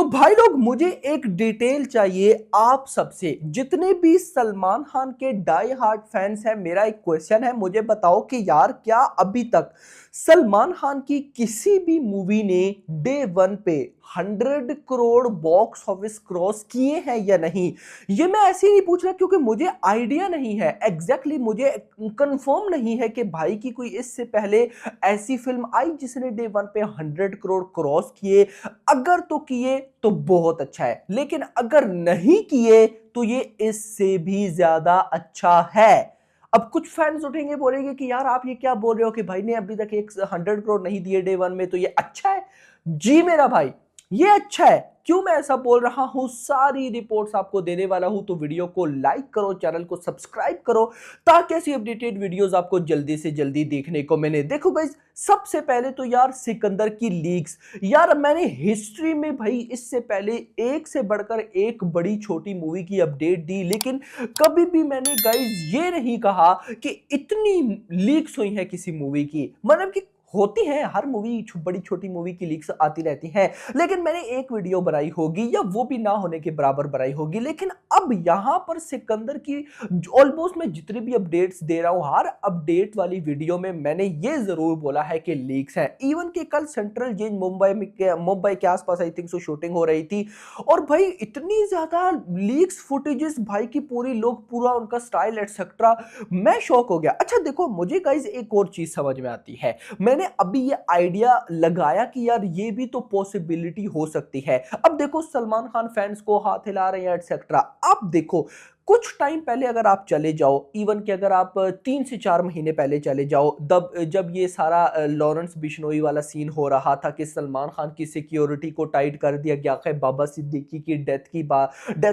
भाई लोग मुझे एक डिटेल चाहिए आप सबसे, जितने भी सलमान खान के डाई हार्ट फैंस हैं। मेरा एक क्वेश्चन है, मुझे बताओ कि यार क्या अभी तक सलमान खान की किसी भी मूवी ने डे वन पे 100 करोड़ बॉक्स ऑफिस क्रॉस किए हैं या नहीं। ये मैं ऐसे ही नहीं पूछ रहा क्योंकि मुझे आइडिया नहीं है, एग्जैक्टली मुझे कंफर्म नहीं है कि भाई की कोई इससे पहले ऐसी फिल्म आई जिसने डे वन पे 100 करोड़ क्रॉस किए। अगर तो किए तो बहुत अच्छा है, लेकिन अगर नहीं किए तो ये इससे भी ज्यादा अच्छा है। अब कुछ फैंस उठेंगे, बोलेंगे कि यार आप ये क्या बोल रहे हो कि भाई ने अभी तक एक 100 करोड़ नहीं दिए डे वन में, तो ये अच्छा है। जी मेरा भाई, ये अच्छा है। क्यों मैं ऐसा बोल रहा हूं, सारी रिपोर्ट्स आपको देने वाला हूं, तो वीडियो को लाइक करो, चैनल को सब्सक्राइब करो, ताकि ऐसी अपडेटेड वीडियोस आपको जल्दी से जल्दी देखने को मिले। देखो भाई, सबसे पहले तो यार सिकंदर की लीक्स, यार मैंने हिस्ट्री में भाई इससे पहले एक से बढ़कर एक बड़ी छोटी मूवी की अपडेट दी, लेकिन कभी भी मैंने गाइस ये नहीं कहा कि इतनी लीक्स हुई है किसी मूवी की। मतलब कि होती है हर मूवी, बड़ी छोटी मूवी की लीक्स आती रहती हैं, लेकिन मैंने एक वीडियो बनाई होगी या वो भी ना होने के बराबर बनाई होगी। लेकिन अब यहां पर सिकंदर की ऑलमोस्ट मैं जितनी भी अपडेट्स दे रहा हूं, हर अपडेट वाली वीडियो में मैंने ये जरूर बोला है कि लीक्स हैं। इवन कि कल सेंट्रल जेल मुंबई के आसपास आई थिंक सो शूटिंग हो रही थी, और भाई इतनी ज्यादा लीक्स फुटेजेस भाई की पूरी, लोग पूरा उनका स्टाइल एटसेट्रा, मैं शॉक हो गया। अच्छा देखो, मुझे गाइस एक और चीज समझ में आती है। मैंने अभी ये आइडिया लगाया कि यार ये भी तो पॉसिबिलिटी हो सकती है। अब देखो, सलमान खान फैंस को हाथ हिला रहे हैं एटसेट्रा। अब देखो, कुछ टाइम पहले अगर आप चले जाओ, इवन कि अगर आप 3 से 4 महीने पहले चले जाओ, तब जब ये सारा लॉरेंस बिश्नोई वाला सीन हो रहा था कि सलमान खान की सिक्योरिटी को टाइट कर दिया गया है बाबा सिद्दीकी की डेथ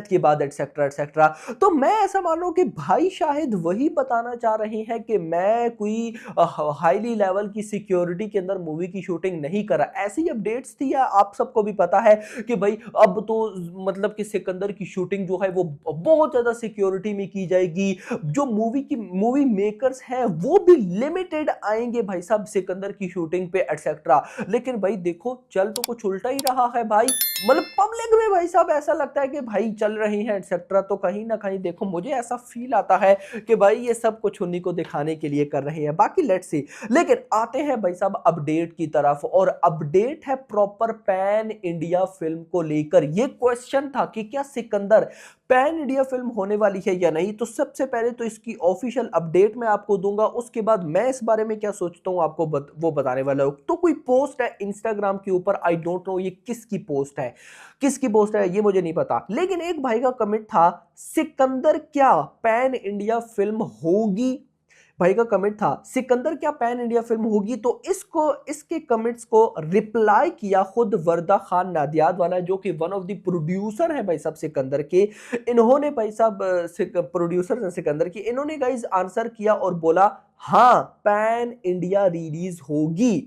के बाद एटसेट्रा एटसेट्रा, तो मैं ऐसा मान रहा हूं कि भाई शायद वही बताना चाह रहे हैं कि मैं कोई हाईली लेवल की सिक्योरिटी के अंदर मूवी की शूटिंग नहीं करा। ऐसी अपडेट्स थी, या आप सबको भी पता है कि भाई अब तो मतलब कि सिकंदर की शूटिंग जो है वो बहुत ज्यादा सिक्योरिटी में की जाएगी। जो मूवी मेकर्स हैं वो भी लिमिटेड आएंगे भाई साहब सिकंदर की शूटिंग पे एटसेट्रा। लेकिन भाई देखो, चल तो कुछ उल्टा ही रहा है भाई। मतलब पब्लिक में भाई साहब ऐसा लगता है कि भाई चल रही है एटसेट्रा, तो कहीं ना कहीं देखो मुझे ऐसा फील आता है कि भाई ये सब कुछ उन्हीं को दिखाने के लिए कर रहे हैं। बाकी लेट्स सी। लेकिन आते हैं भाई साहब अपडेट की तरफ, और अपडेट है प्रॉपर पैन इंडिया फिल्म को लेकर। ये क्वेश्चन था कि क्या सिकंदर पैन इंडिया फिल्म होने वाली है या नहीं, तो सबसे पहले तो इसकी ऑफिशियल अपडेट मैं आपको दूंगा, उसके बाद मैं इस बारे में क्या सोचता हूं आपको वो बताने वाला हूं। तो कोई पोस्ट है इंस्टाग्राम के ऊपर, आई डोंट नो ये किसकी पोस्ट है, ये मुझे नहीं पता, लेकिन एक भाई का कमेंट था, सिकंदर क्या पैन इंडिया फिल्म होगी। भाई का कमेंट था, सिकंदर क्या पैन इंडिया फिल्म होगी। तो इसके कमेंट्स को रिप्लाई किया खुद वर्दा खान नादियाद वाला, जो कि वन ऑफ द प्रोड्यूसर है भाई साहब सिकंदर के। इन्होंने भाई साहब प्रोड्यूसर हैं सिकंदर की, इन्होंने गाइस आंसर किया और बोला हाँ पैन इंडिया रिलीज होगी।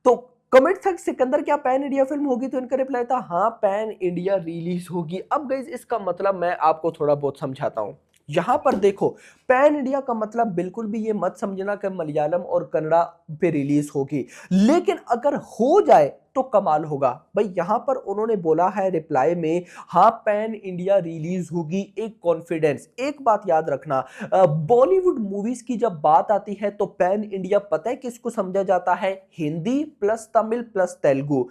तो कमेंट था सिकंदर क्या पैन इंडिया फिल्म होगी, तो इनका रिप्लाई था हाँ पैन इंडिया रिलीज होगी। अब गाइस इसका मतलब मैं आपको थोड़ा बहुत समझाता हूं। यहां पर देखो, पैन इंडिया का मतलब बिल्कुल भी ये मत समझना कि मलयालम और कन्नड़ा पे रिलीज होगी, लेकिन अगर हो जाए तो कमाल होगा। भाई यहां पर उन्होंने बोला है रिप्लाई में, हाँ पैन इंडिया रिलीज होगी, एक कॉन्फिडेंस। एक बात याद रखना, बॉलीवुड मूवीज की जब बात आती है तो पैन इंडिया पता है किसको समझा जाता है, हिंदी प्लस तमिल प्लस तेलुगु।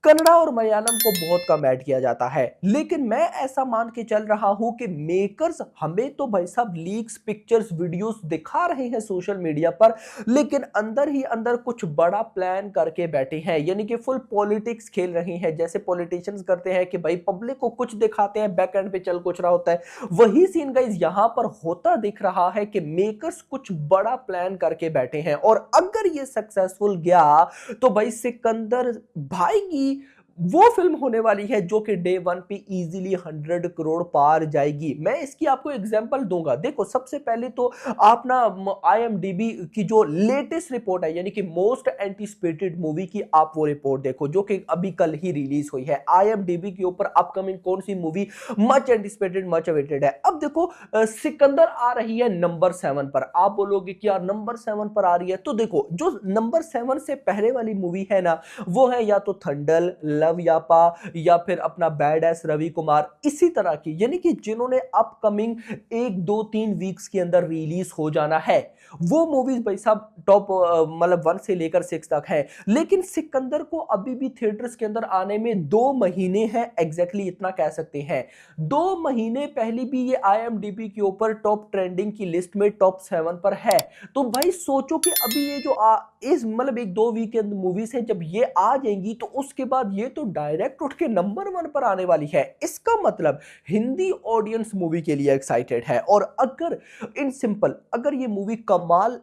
कन्नड़ा और मलयालम को बहुत कम ऐड किया जाता है। लेकिन मैं ऐसा मान के चल रहा हूं कि मेकर्स हमें तो भाई साहब लीक्स, पिक्चर्स, वीडियोस दिखा रहे हैं सोशल मीडिया पर, लेकिन अंदर ही अंदर कुछ बड़ा प्लान करके बैठे हैं, यानी कि फुल पॉलिटिक्स खेल रहे हैं। जैसे पॉलिटिशियंस करते हैं कि भाई पब्लिक को कुछ दिखाते हैं, बैक एंड पे चल कुछ रहा होता है, वही सीन गाइस यहां पर होता दिख रहा है कि मेकर्स कुछ बड़ा प्लान करके बैठे हैं। और अगर ये सक्सेसफुल गया तो भाई सिकंदर भाई की वो फिल्म होने वाली है जो कि डे वन पे इजीली 100 करोड़ पार जाएगी। मैं इसकी आपको एग्जांपल दूंगा। देखो सबसे पहले तो आप ना IMDb की जो लेटेस्ट रिपोर्ट है, यानी कि मोस्ट एंटिसिपेटेड मूवी की आप वो रिपोर्ट देखो, जो कि अभी कल ही रिलीज हुई है। IMDb के ऊपर अपकमिंग कौन सी movie much anticipated, much awaited है। अब देखो सिकंदर आ रही है नंबर 7 पर। आप बोलोगे कि यार नंबर 7 पर आ रही है, तो देखो जो नंबर 7 से पहले वाली मूवी है ना, वो है या तो थंडल, लव यापा या फिर अपना बैड एस रवि कुमार, इसी तरह की, यानी कि जिन्होंने अपकमिंग 1 2 3 वीक्स के अंदर रिलीज हो जाना है, वो मूवीज भाई साहब टॉप मतलब 1 से लेकर 6 तक है। लेकिन सिकंदर को अभी भी थिएटर्स के अंदर आने में 2 महीने हैं, एग्जैक्टली इतना कह सकते हैं। 2 महीने पहले भी ये IMDb के ऊपर टॉप ट्रेंडिंग की लिस्ट में टॉप 7 पर है। तो भाई सोचो कि अभी ये जो इस मतलब 1 2 वीक के अंदर मूवीज है, जब ये आ जाएंगी तो उसके बाद ये तो डायरेक्ट उठ के नंबर 1 पर आने वाली है। इसका मतलब हिंदी ऑडियंस मूवी के लिए एक्साइटेड है। और अगर इन सिंपल अगर ये मूवी कमाल,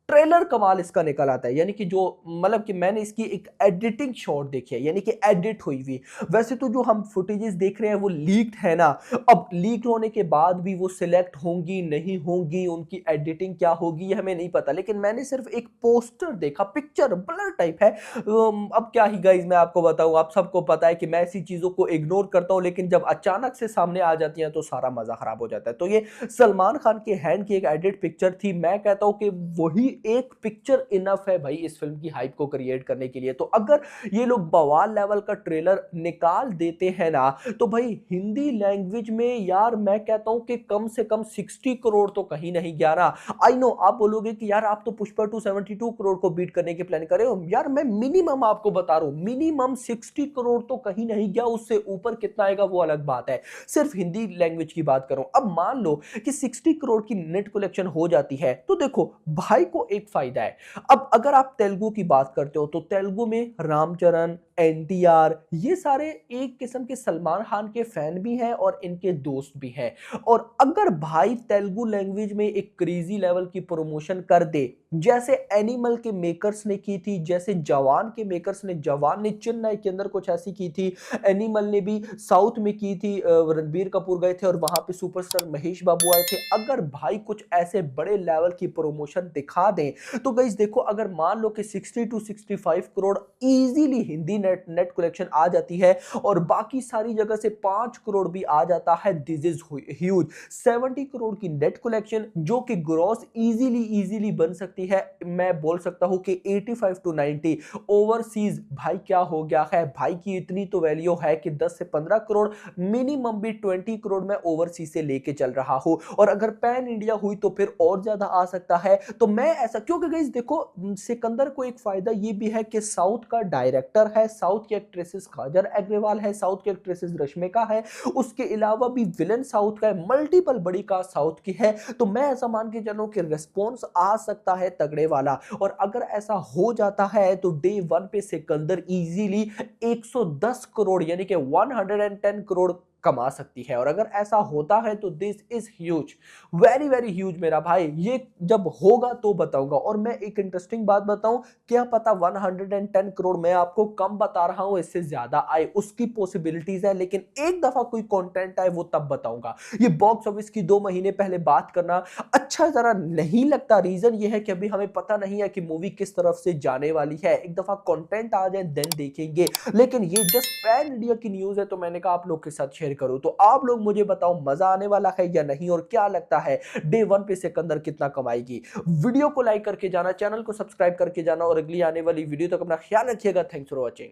ट्रेलर कमाल इसका निकल आता है, यानी कि जो मतलब कि मैंने इसकी एक एडिटिंग शॉट देखी है, यानी कि एडिट हुई हुई, वैसे तो जो हम फुटेजेस देख रहे हैं वो लीक्ड है ना, अब लीक होने के बाद भी वो सिलेक्ट होंगी नहीं होंगी, उनकी एडिटिंग क्या होगी ये हमें नहीं पता। लेकिन मैंने सिर्फ एक पोस्टर देखा, पिक्चर ब्लर टाइप है। अब क्या ही गाइस मैं आपको बताऊं, आप सबको पता है कि मैं ऐसी चीजों को इग्नोर करता हूं, लेकिन जब अचानक से सामने आ जाती हैं तो सारा मजा खराब हो जाता है। तो ये सलमान खान के हैंड की एक एडिट पिक्चर थी। मैं कहता हूं कि वही एक पिक्चर इनफ है भाई इस फिल्म की हाइप को क्रिएट करने के लिए। तो अगर ये लोग बवाल लेवल का ट्रेलर निकाल देते हैं ना, तो भाई हिंदी लैंग्वेज में यार मैं कहता हूं कि कम से कम 60 करोड़ तो कहीं नहीं गया ना। आई नो आप बोलोगे कि यार आप तो पुष्पा 2 72 करोड़ को बीट करने के प्लान कर रहे हो। यार मैं मिनिमम आपको बता रहा हूं, मिनिमम 60 करोड़ तो कहीं नहीं गया, उससे ऊपर कितना आएगा वो अलग बात है। सिर्फ हिंदी लैंग्वेज की बात करूं, अब मान लो कि 60 करोड़ की नेट कलेक्शन हो जाती है, तो देखो भाई को एक फायदा है। अब अगर आप तेलुगु की बात करते हो तो तेलुगु में रामचरण, NTR, ये सारे एक किस्म के सलमान खान के फैन भी हैं और इनके दोस्त भी हैं। और अगर भाई तेलुगु लैंग्वेज में एक क्रेजी लेवल की प्रमोशन कर दे, जैसे एनिमल के मेकर्स ने की थी, जैसे जवान के मेकर्स ने, जवान ने चेन्नई के अंदर कुछ ऐसी की थी, एनिमल ने भी साउथ में की थी, रणबीर कपूर गए थे और वहां पे सुपरस्टार महेश बाबू आए थे। अगर भाई कुछ ऐसे बड़े लेवल की प्रमोशन दिखा दें तो गाइस देखो, अगर मान लो कि 60 to 65 crore easily Hindi net collection आ जाती है और बाकी सारी जगह से 5 करोड़ भी आ जाता है, दिस इज ह्यूज। 70 करोड़ की नेट कलेक्शन जो कि ग्रॉस इजीली बन सकती है। मैं बोल सकता हूं कि 85 to 90 ओवरसीज, भाई क्या हो गया है भाई की इतनी तो वैल्यू है कि 10 से 15 करोड़, मिनिमम भी 20 करोड़ मैं ओवरसीज से लेके चल रहा हूं। और अगर पैन इंडिया हुई तो फिर और ज्यादा आ सकता है। तो मैं ऐसा, क्योंकि गाइस देखो सिकंदर को एक फायदा ये भी है कि साउथ का डायरेक्टर है, साउथ की एक्ट्रेसेस काजल अग्रवाल है, साउथ की एक्ट्रेसेस रश्मिका है, उसके अलावा भी विलन साउथ का है, मल्टीपल बड़ी कास्ट साउथ की है। तो मैं ऐसा मान के चलूं कि रिस्पॉन्स आ सकता है तगड़े वाला। और अगर ऐसा हो जाता है तो डे 1 पे सिकंदर इजीली 110 करोड़ यानी कि 110 करोड़ कमा सकती है। और अगर ऐसा होता है तो this is huge, very huge मेरा भाई। ये जब होगा तो बताऊंगा। और मैं एक इंटरेस्टिंग बात बताऊं, क्या पता 110 करोड़ मैं आपको कम बता रहा हूं, इससे ज्यादा आए, उसकी पॉसिबिलिटीज है। लेकिन एक दफा कोई कंटेंट आए वो तब बताऊंगा। ये बॉक्स ऑफिस की 2 महीने पहले बात करना अच्छा जरा नहीं लगता। रीजन ये है कि अभी हमें पता नहीं है कि मूवी किस तरफ से जाने वाली है। एक दफा कंटेंट आ जाए देन देखेंगे। लेकिन ये जस्ट पैन इंडिया की न्यूज है तो मैंने कहा आप लोग के साथ शेयर करूं। तो आप लोग मुझे बताओ मजा आने वाला है या नहीं, और क्या लगता है डे 1 पे सिकंदर कितना कमाएगी। वीडियो को लाइक करके जाना, चैनल को सब्सक्राइब करके जाना और अगली आने वाली वीडियो तक अपना ख्याल रखिएगा। Thanks for watching.